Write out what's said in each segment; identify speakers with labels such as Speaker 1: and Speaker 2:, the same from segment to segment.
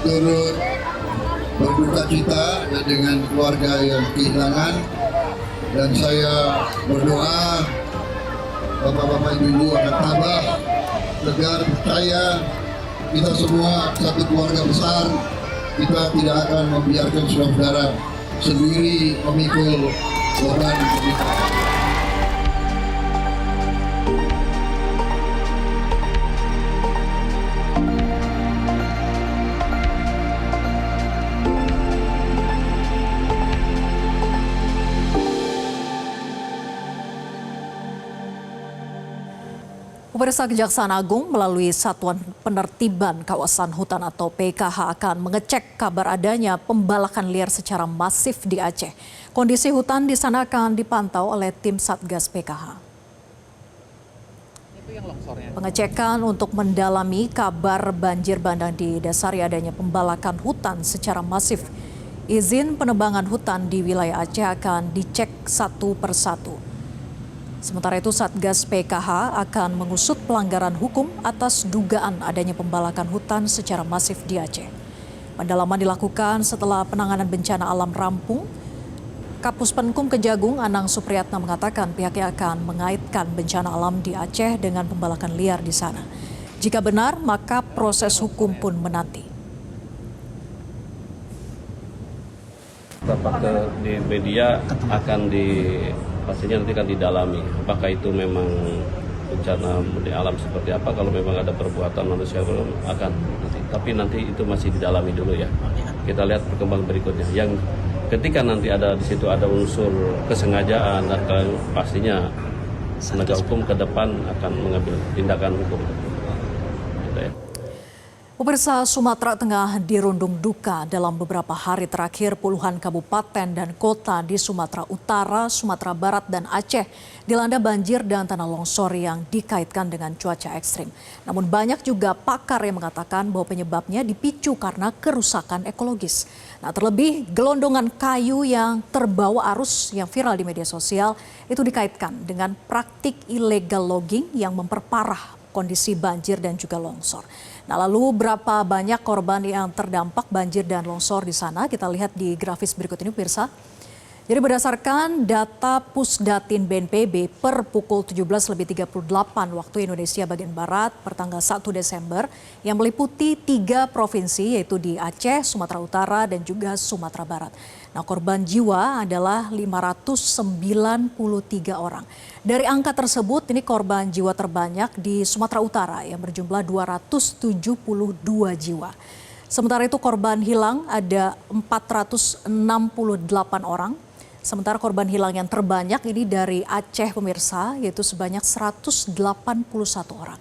Speaker 1: turut berduka cita dengan keluarga yang kehilangan, dan saya berdoa Bapak-bapak Ibu akan tabah, tegar, percaya kita semua satu keluarga besar. Kita tidak akan membiarkan saudara sendiri memikul beban kita.
Speaker 2: Pemirsa, Kejaksaan Agung melalui Satuan Penertiban Kawasan Hutan atau PKH akan mengecek kabar adanya pembalakan liar secara masif di Aceh. Kondisi hutan di sana akan dipantau oleh tim Satgas PKH. Pengecekan untuk mendalami kabar banjir bandang didasari adanya pembalakan hutan secara masif. Izin penebangan hutan di wilayah Aceh akan dicek satu persatu. Sementara itu Satgas PKH akan mengusut pelanggaran hukum atas dugaan adanya pembalakan hutan secara masif di Aceh. Pendalaman dilakukan setelah penanganan bencana alam rampung. Kapus Penkum Kejagung Anang Supriyatna mengatakan pihaknya akan mengaitkan bencana alam di Aceh dengan pembalakan liar di sana. Jika benar, maka proses hukum pun menanti.
Speaker 3: Bapak di media akan pastinya nanti akan didalami apakah itu memang bencana alam seperti apa. Kalau memang ada perbuatan manusia akan nanti itu masih didalami dulu ya. Kita lihat perkembangan berikutnya. Yang ketika nanti ada di situ ada unsur kesengajaan, dan pastinya penegak hukum ke depan akan mengambil tindakan hukum. Gitu ya.
Speaker 2: Pemirsa, Sumatera tengah dirundung duka dalam beberapa hari terakhir. Puluhan kabupaten dan kota di Sumatera Utara, Sumatera Barat, dan Aceh dilanda banjir dan tanah longsor yang dikaitkan dengan cuaca ekstrim. Namun banyak juga pakar yang mengatakan bahwa penyebabnya dipicu karena kerusakan ekologis. Nah, terlebih gelondongan kayu yang terbawa arus yang viral di media sosial itu dikaitkan dengan praktik illegal logging yang memperparah kondisi banjir dan juga longsor. Nah, lalu berapa banyak korban yang terdampak banjir dan longsor di sana? Kita lihat di grafis berikut ini, pemirsa. Jadi berdasarkan data Pusdatin BNPB per pukul 17.38 waktu Indonesia bagian Barat pertanggal 1 Desember yang meliputi 3 provinsi yaitu di Aceh, Sumatera Utara, dan juga Sumatera Barat. Nah, korban jiwa adalah 593 orang. Dari angka tersebut, ini korban jiwa terbanyak di Sumatera Utara yang berjumlah 272 jiwa. Sementara itu korban hilang ada 468 orang. Sementara korban hilang yang terbanyak ini dari Aceh, pemirsa, yaitu sebanyak 181 orang.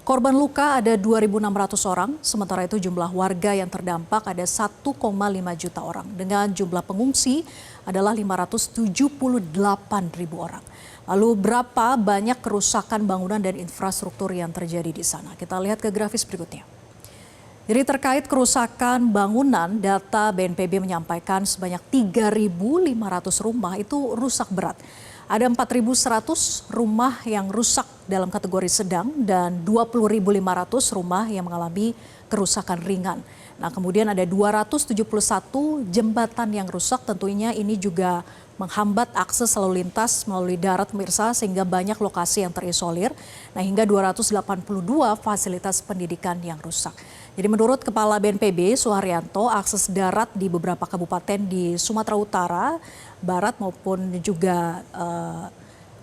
Speaker 2: Korban luka ada 2.600 orang, sementara itu jumlah warga yang terdampak ada 1,5 juta orang. Dengan jumlah pengungsi adalah 578.000 orang. Lalu berapa banyak kerusakan bangunan dan infrastruktur yang terjadi di sana? Kita lihat ke grafis berikutnya. Jadi terkait kerusakan bangunan, data BNPB menyampaikan sebanyak 3.500 rumah itu rusak berat. Ada 4.100 rumah yang rusak dalam kategori sedang dan 20.500 rumah yang mengalami kerusakan ringan. Nah, kemudian ada 271 jembatan yang rusak, tentunya ini juga menghambat akses lalu lintas melalui darat, pemirsa, sehingga banyak lokasi yang terisolir. Nah, hingga 282 fasilitas pendidikan yang rusak. Jadi menurut Kepala BNPB Suharyanto, akses darat di beberapa kabupaten di Sumatera Utara, Barat maupun juga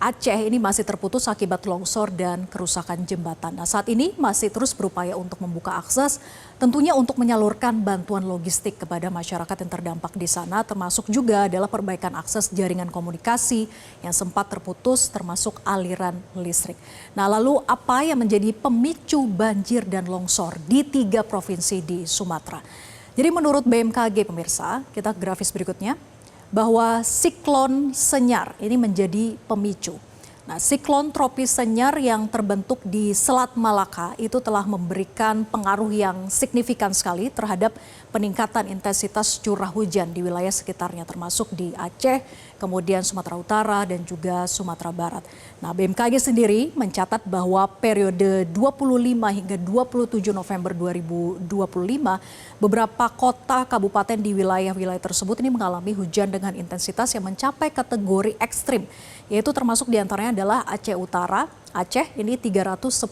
Speaker 2: Aceh ini masih terputus akibat longsor dan kerusakan jembatan. Nah, saat ini masih terus berupaya untuk membuka akses, tentunya untuk menyalurkan bantuan logistik kepada masyarakat yang terdampak di sana, termasuk juga adalah perbaikan akses jaringan komunikasi yang sempat terputus, termasuk aliran listrik. Nah, lalu apa yang menjadi pemicu banjir dan longsor di 3 provinsi di Sumatera? Jadi menurut BMKG, pemirsa, kita grafis berikutnya, bahwa siklon Senyar ini menjadi pemicu. Nah, siklon tropis Senyar yang terbentuk di Selat Malaka itu telah memberikan pengaruh yang signifikan sekali terhadap peningkatan intensitas curah hujan di wilayah sekitarnya termasuk di Aceh, kemudian Sumatera Utara dan juga Sumatera Barat. Nah, BMKG sendiri mencatat bahwa periode 25 hingga 27 November 2025 beberapa kota kabupaten di wilayah-wilayah tersebut ini mengalami hujan dengan intensitas yang mencapai kategori ekstrim, yaitu termasuk diantaranya adalah Aceh Utara, Aceh ini 310,8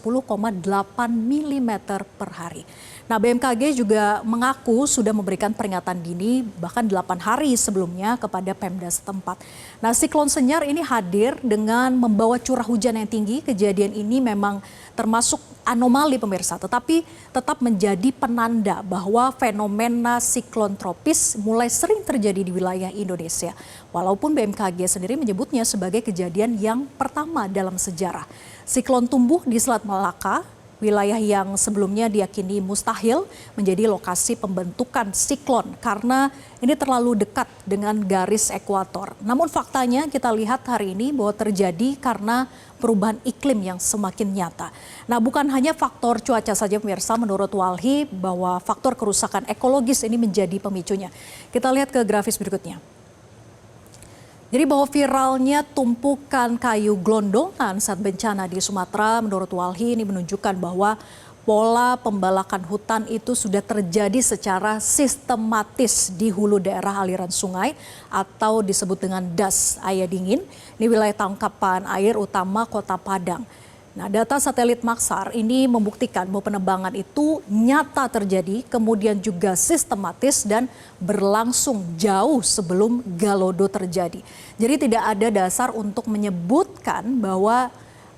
Speaker 2: mm per hari. Nah, BMKG juga mengaku sudah memberikan peringatan dini bahkan 8 hari sebelumnya kepada Pemda setempat. Nah, siklon Senyar ini hadir dengan membawa curah hujan yang tinggi. Kejadian ini memang termasuk anomali pemirsa, tetapi tetap menjadi penanda bahwa fenomena siklon tropis mulai sering terjadi di wilayah Indonesia. Walaupun BMKG sendiri menyebutnya sebagai kejadian yang pertama dalam sejarah. Siklon tumbuh di Selat Malaka, wilayah yang sebelumnya diyakini mustahil menjadi lokasi pembentukan siklon karena ini terlalu dekat dengan garis ekuator. Namun faktanya kita lihat hari ini bahwa terjadi karena perubahan iklim yang semakin nyata. Nah, bukan hanya faktor cuaca saja pemirsa, menurut Walhi bahwa faktor kerusakan ekologis ini menjadi pemicunya. Kita lihat ke grafis berikutnya. Jadi bahwa viralnya tumpukan kayu gelondongan saat bencana di Sumatera menurut Walhi ini menunjukkan bahwa pola pembalakan hutan itu sudah terjadi secara sistematis di hulu daerah aliran sungai atau disebut dengan das air dingin. Ini wilayah tangkapan air utama Kota Padang. Nah, data satelit Maxar ini membuktikan bahwa penebangan itu nyata terjadi, kemudian juga sistematis dan berlangsung jauh sebelum Galodo terjadi. Jadi tidak ada dasar untuk menyebutkan bahwa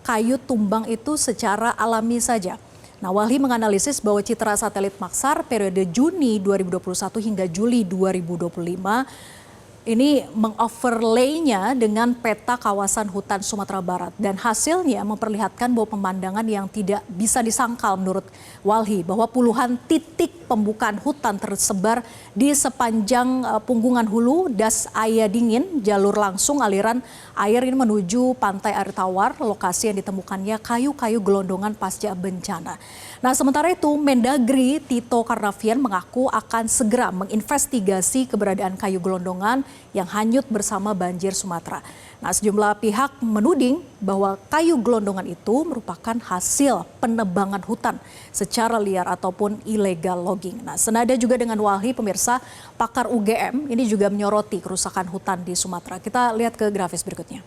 Speaker 2: kayu tumbang itu secara alami saja. Nah, Walhi menganalisis bahwa citra satelit Maxar periode Juni 2021 hingga Juli 2025 ini mengoverlaynya dengan peta kawasan hutan Sumatera Barat dan hasilnya memperlihatkan bahwa pemandangan yang tidak bisa disangkal menurut Walhi bahwa puluhan titik pembukaan hutan tersebar di sepanjang punggungan hulu das air dingin, jalur langsung aliran air ini menuju pantai Air Tawar, lokasi yang ditemukannya kayu-kayu gelondongan pasca bencana. Nah, sementara itu Mendagri Tito Karnavian mengaku akan segera menginvestigasi keberadaan kayu gelondongan yang hanyut bersama banjir Sumatera. Nah, sejumlah pihak menuding bahwa kayu gelondongan itu merupakan hasil penebangan hutan secara liar ataupun illegal logging. Nah, senada juga dengan Walhi pemirsa, pakar UGM ini juga menyoroti kerusakan hutan di Sumatera. Kita lihat ke grafis berikutnya.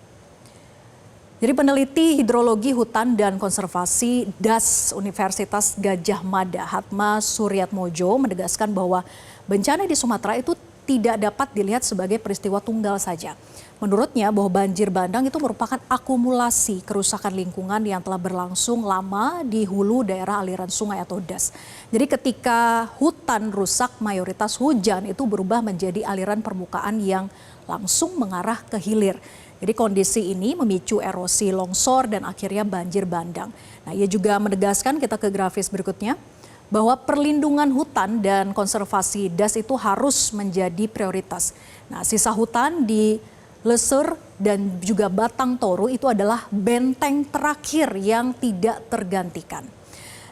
Speaker 2: Jadi peneliti hidrologi hutan dan konservasi DAS Universitas Gadjah Mada Hatma Suryatmojo menegaskan bahwa bencana di Sumatera itu tidak dapat dilihat sebagai peristiwa tunggal saja. Menurutnya bahwa banjir bandang itu merupakan akumulasi kerusakan lingkungan yang telah berlangsung lama di hulu daerah aliran sungai atau DAS. Jadi ketika hutan rusak, mayoritas hujan itu berubah menjadi aliran permukaan yang langsung mengarah ke hilir. Jadi kondisi ini memicu erosi longsor dan akhirnya banjir bandang. Nah, ia juga menegaskan, kita ke grafis berikutnya, bahwa perlindungan hutan dan konservasi DAS itu harus menjadi prioritas. Nah, sisa hutan di Lesur dan juga Batang Toru itu adalah benteng terakhir yang tidak tergantikan.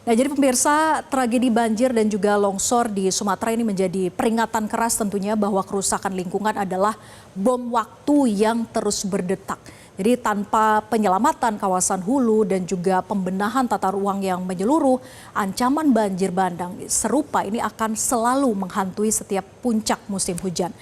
Speaker 2: Nah, jadi pemirsa, tragedi banjir dan juga longsor di Sumatera ini menjadi peringatan keras tentunya bahwa kerusakan lingkungan adalah bom waktu yang terus berdetak. Jadi tanpa penyelamatan kawasan hulu dan juga pembenahan tata ruang yang menyeluruh, ancaman banjir bandang serupa ini akan selalu menghantui setiap puncak musim hujan.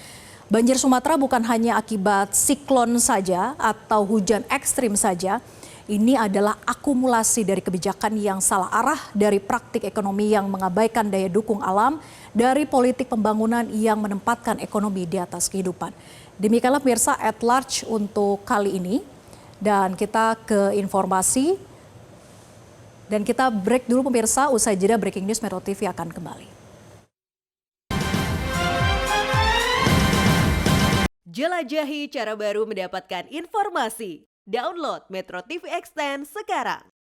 Speaker 2: Banjir Sumatera bukan hanya akibat siklon saja atau hujan ekstrim saja. Ini adalah akumulasi dari kebijakan yang salah arah, dari praktik ekonomi yang mengabaikan daya dukung alam, dari politik pembangunan yang menempatkan ekonomi di atas kehidupan. Demikianlah pemirsa at large untuk kali ini. Dan kita ke informasi. Dan kita break dulu pemirsa, usai jeda Breaking News Metro TV akan kembali.
Speaker 4: Jelajahi cara baru mendapatkan informasi. Download Metro TV Extend sekarang.